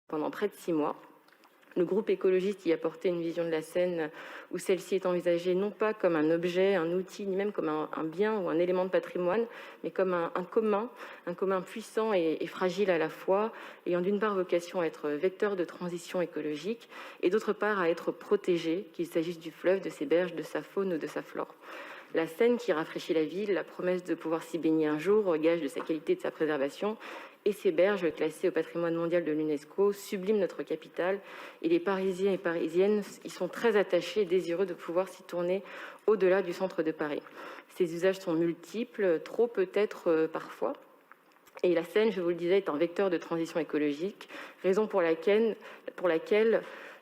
pendant près de 6 mois. Le groupe écologiste y a porté une vision de la Seine où celle-ci est envisagée non pas comme un objet, un outil, ni même comme un bien ou un élément de patrimoine, mais comme un commun puissant et fragile à la fois, ayant d'une part vocation à être vecteur de transition écologique et d'autre part à être protégé, qu'il s'agisse du fleuve, de ses berges, de sa faune ou de sa flore. La Seine qui rafraîchit la ville, la promesse de pouvoir s'y baigner un jour, gage de sa qualité et de sa préservation, et ces berges classées au patrimoine mondial de l'UNESCO subliment notre capitale, et les Parisiens et Parisiennes y sont très attachés et désireux de pouvoir s'y tourner au-delà du centre de Paris. Ces usages sont multiples, trop peut-être parfois, et la Seine, je vous le disais, est un vecteur de transition écologique, raison pour laquelle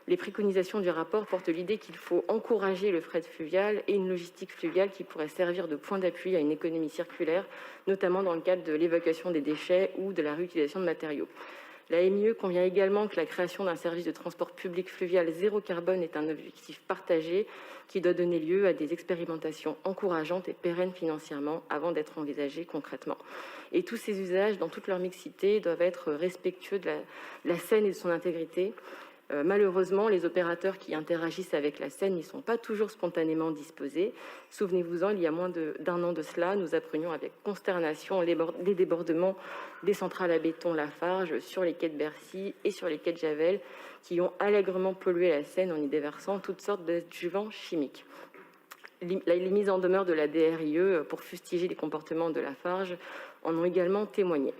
les préconisations du rapport portent l'idée qu'il faut encourager le fret fluvial et une logistique fluviale qui pourrait servir de point d'appui à une économie circulaire, notamment dans le cadre de l'évacuation des déchets ou de la réutilisation de matériaux. La MIE convient également que la création d'un service de transport public fluvial zéro carbone est un objectif partagé qui doit donner lieu à des expérimentations encourageantes et pérennes financièrement avant d'être envisagées concrètement. Et tous ces usages, dans toute leur mixité, doivent être respectueux de la Seine et de son intégrité. Malheureusement, les opérateurs qui interagissent avec la Seine n'y sont pas toujours spontanément disposés. Souvenez-vous-en, il y a moins d'un an de cela, nous apprenions avec consternation les débordements des centrales à béton Lafarge sur les quais de Bercy et sur les quais de Javel, qui ont allègrement pollué la Seine en y déversant toutes sortes d'adjuvants chimiques. Les mises en demeure de la DRIE pour fustiger les comportements de Lafarge en ont également témoigné.